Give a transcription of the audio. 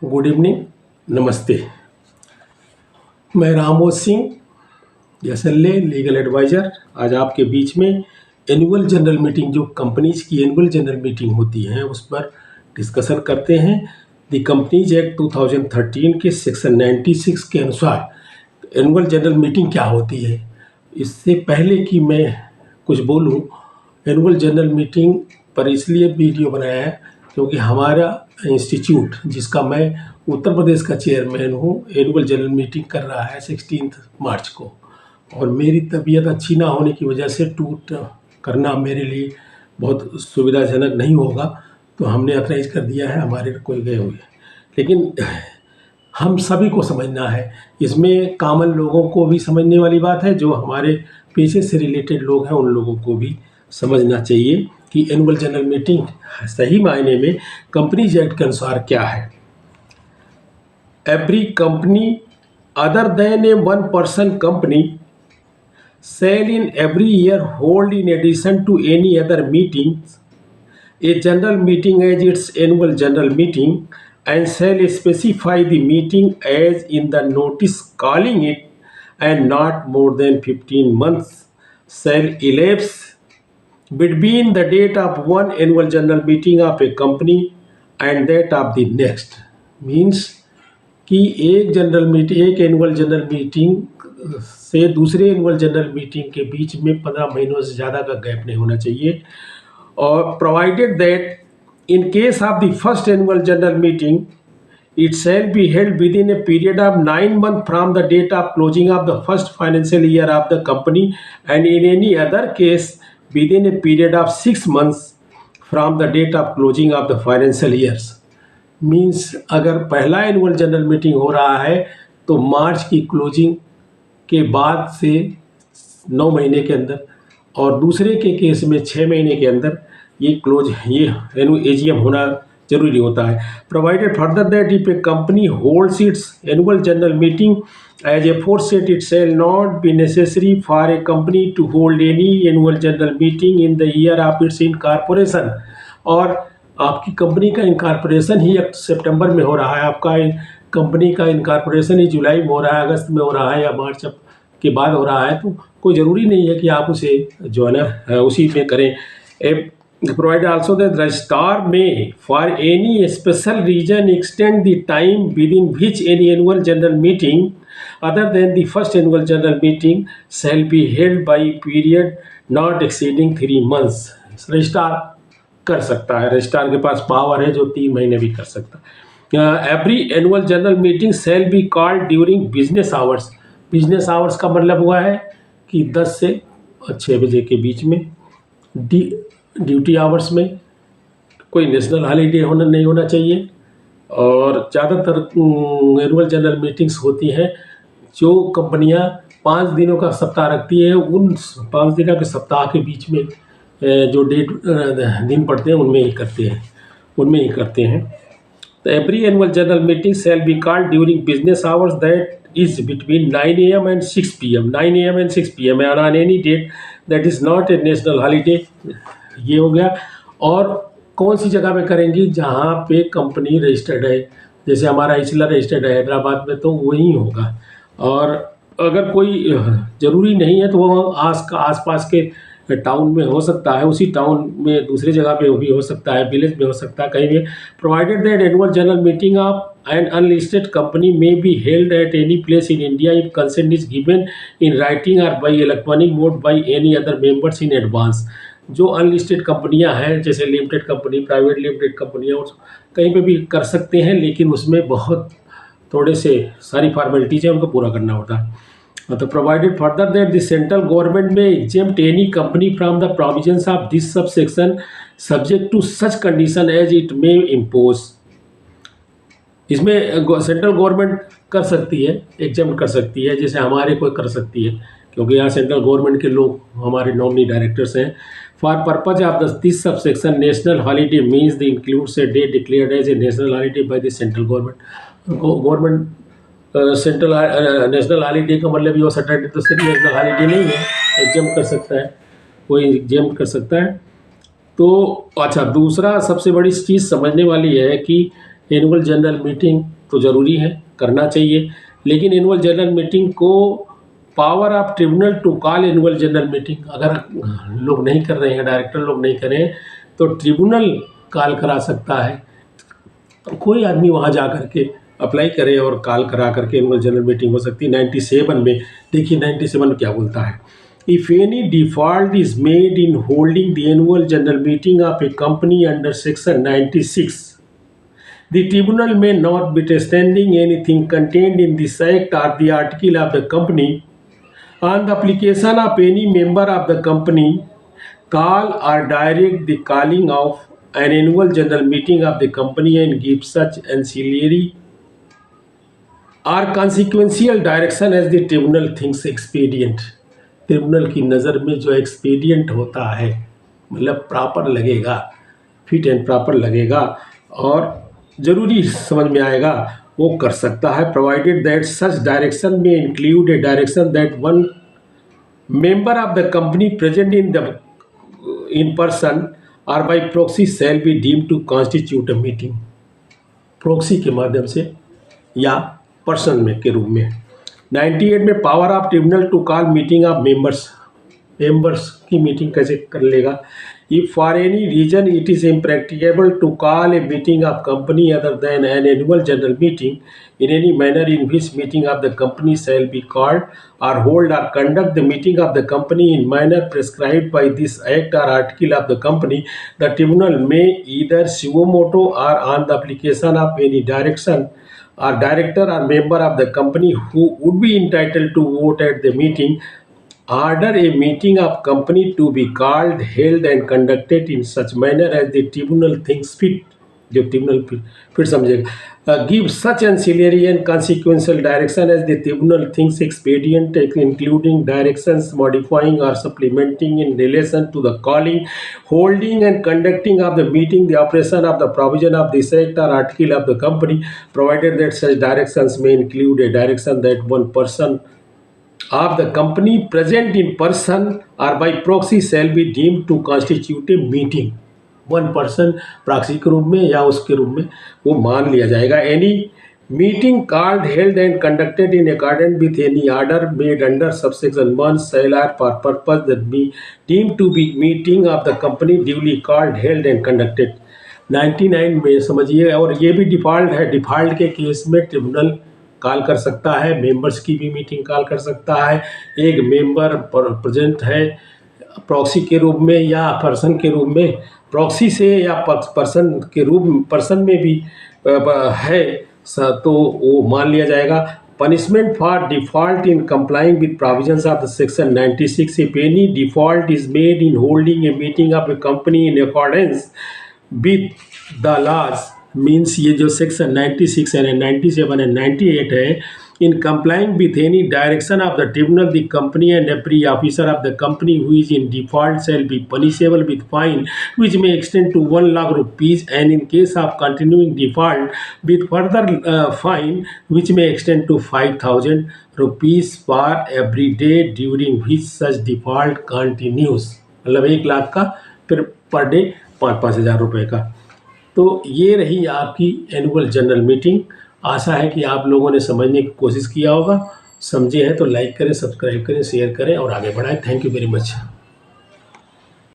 Good evening, नमस्ते। मैं रामोद Singh SLA legal adviser आज आपके बीच में एनुअल जनरल मीटिंग, जो कंपनीज की एनुअल जनरल मीटिंग होती है, उस पर डिस्कशन करते हैं। द कंपनीज एक्ट 2013 के सेक्शन 96 के अनुसार एनुअल जनरल मीटिंग क्या होती है। इससे पहले कि मैं कुछ बोलूं, एनुअल जनरल मीटिंग पर इसलिए वीडियो बनाया है क्योंकि हमारा इंस्टीट्यूट, जिसका मैं उत्तर प्रदेश का चेयरमैन हूँ, एनुअल जनरल मीटिंग कर रहा है 16 मार्च को, और मेरी तबीयत अच्छी ना होने की वजह से टूर करना मेरे लिए बहुत सुविधाजनक नहीं होगा, तो हमने अरेंज कर दिया है, हमारे कोई गए हुए। लेकिन हम सभी को समझना है, इसमें कॉमन लोगों को भी समझने वाली बात है, जो हमारे पेशे से रिलेटेड लोग हैं उन लोगों को भी समझना चाहिए कि एनुअल जनरल मीटिंग सही मायने में कंपनीज एक्ट के अनुसार क्या है। Every company other then A one person company shall in every year hold in addition to any other meetings a general meeting as its annual general meeting and shall specify the meeting as in the notice calling it, and not more than 15 months shall elapse between the date of one annual general meeting of a company and that of the next। Means कि एक annual general meeting से दूसरे annual general meeting के बीच में 15 महीनों से ज़्यादा का गैप नहीं होना चाहिए। और provided that in case of the first annual general meeting it shall be held within a period of 9 months from the date of closing of the first financial year of the company, and in any other case within a period of 6 months from the date of closing of the financial years. Means अगर पहला annual general meeting हो रहा है तो मार्च की closing के बाद से 9 महीने के अंदर, और दूसरे के केस में 6 महीने के अंदर ये एजीएम होना जरूरी होता है। Provided further that if a company holds its annual general meeting as aforesaid, it shall not be necessary for a company to hold any annual general meeting in the year of its incorporation। और आपकी company का incorporation ही सितंबर में हो रहा है, आपका company का incorporation ही जुलाई में हो रहा है, अगस्त में हो रहा है, या मार्च के बाद हो रहा है, तो कोई ज़रूरी नहीं है कि आप उसे जो है ना उसी में करें। Provide also that registrar may for any special reason extend the time within which any annual general meeting other than the first annual general meeting shall be held by period not exceeding 3 months। Registrar कर सकता है, registrar के पास power है जो 3 महीने भी कर सकता है। Every annual general meeting shall be called during business hours. Business hours का मतलब हुआ है कि 10 से 6 बजे के बीच में, ड्यूटी आवर्स में। कोई नेशनल हॉलीडे नहीं होना चाहिए। और ज़्यादातर एनुअल जनरल मीटिंग्स होती हैं, जो कंपनियां 5 दिनों का सप्ताह रखती है, उन 5 दिनों के सप्ताह के बीच में जो दिन पड़ते हैं उनमें ही करते हैं। तो every annual general meeting shall be called during business hours that is between 9 AM and 6 PM। 9 AM and 6 PM and on any date that is not a national holiday। ये हो गया। और कौन सी जगह पे करेंगी? जहाँ पे कंपनी रजिस्टर्ड है, जैसे हमारा इचला रजिस्टर्ड है हैदराबाद में, तो वही होगा। और अगर कोई ज़रूरी नहीं है तो वो आस-पास के टाउन में हो सकता है, उसी टाउन में दूसरी जगह पे भी हो सकता है, विलेज में हो सकता है, कहीं भी। Provided that annual general meeting of an unlisted company में be held at any place in India if consent is given in writing और by electronic mode by any other members in advance. जो unlisted कंपनियां हैं, जैसे limited company, private limited कंपनियां, कहीं पे भी कर सकते हैं, लेकिन उसमें बहुत थोड़े से सारी फॉर्मेलिटीज़ हैं, उनको पूरा करना होता है। तो provided further that the central government may exempt any company from the provisions of this sub section subject to such condition as it may impose. इसमें सेंट्रल गवर्नमेंट कर सकती है, एग्जेम्प्ट कर सकती है, जैसे हमारे कोई कर सकती है, क्योंकि यहाँ सेंट्रल गवर्नमेंट के लोग हमारे नॉमिनी डायरेक्टर्स हैं। For purpose of this sub section national holiday means the includes a day declared as a national holiday by the central government. Central national holiday का मतलब ये सैटरडे तो सिर्फ नेशनल हॉलीडे नहीं है, एग्जाम कर सकता है, कोई एग्जाम कर सकता है। तो अच्छा, दूसरा सबसे बड़ी चीज़ समझने वाली है कि एनुअल जनरल मीटिंग तो ज़रूरी है, करना चाहिए, लेकिन एनुअल जनरल मीटिंग को power of tribunal to call annual general meeting अगर लोग नहीं कर रहे हैं, डायरेक्टर लोग नहीं कर रहे हैं, तो ट्रिब्यूनल कॉल करा सकता है। कोई आदमी वहाँ जा कर के अप्लाई करे और कॉल करा करके एनुअल जनरल मीटिंग हो सकती है। 97 में देखिए 97 में क्या बोलता है, if any default is made in holding the annual general meeting of a company under section 96, the tribunal may not withstanding anything contained in this act or the article of the company on the application of any member of the company call or direct the calling of an annual general meeting of the company and give such ancillary or consequential direction as the tribunal thinks expedient। Tribunal की नज़र में जो expedient होता है, मतलब proper लगेगा, fit and proper लगेगा और ज़रूरी समझ में आएगा, वो कर सकता है, provided that such direction may include a direction that one member of the company present in person or by proxy shall be deemed to constitute a meeting. Proxy के माध्यम से या पर्सन में के रूप में। 98 में power of tribunal to call meeting of members की मीटिंग कैसे कर लेगा, if for any reason it is impracticable to call a meeting of company other than an annual general meeting in any manner in which meeting of the company shall be called or hold or conduct the meeting of the company in manner prescribed by this act or article of the company, the tribunal may either suo motu or on the application of any direction or director or member of the company who would be entitled to vote at the meeting, order a meeting of company to be called, held and conducted in such manner as the tribunal thinks fit। जो tribunal फिर समझेगा, give such ancillary and consequential direction as the tribunal thinks expedient including directions modifying or supplementing in relation to the calling, holding and conducting of the meeting, the operation of the provision of this act or article of the company, provided that such directions may include a direction that one person of the company present in person or by proxy shall be deemed to constitute a meeting। One person proxy के रूप में या उसके रूप में वो मान लिया जाएगा। Any meeting called, held and conducted in accordance with any order made under subsection 1 shall are for purpose that be deemed to be meeting of the company duly called, held and conducted। 99 में समझिए, और ये भी default है, default के case में tribunal call कर सकता है, मेंबर्स की भी मीटिंग कॉल कर सकता है। एक मेंबर प्रेजेंट है प्रॉक्सी के रूप में या पर्सन के रूप में, प्रॉक्सी से या पर्सन में भी है तो वो मान लिया जाएगा। Punishment for default in complying with provisions of the section 96, if any default is made in holding a meeting of a company in accordance with the laws, means ये जो सेक्शन 96 है, 97 एंड 98 है, in complying with any direction of the tribunal, the company and every officer of the company who is in default shall be punishable with fine which may extend to 1 lakh rupees, and in case of continuing default with further fine which may extend to 5,000 rupees for every day during which such default continues। मतलब 1 लाख का, फिर per day 5,000 रुपये का। तो ये रही आपकी annual general meeting. आशा है कि आप लोगों ने समझने की कोशिश किया होगा। समझे हैं तो लाइक करें, सब्सक्राइब करें, शेयर करें और आगे बढ़ाएं। Thank you very much.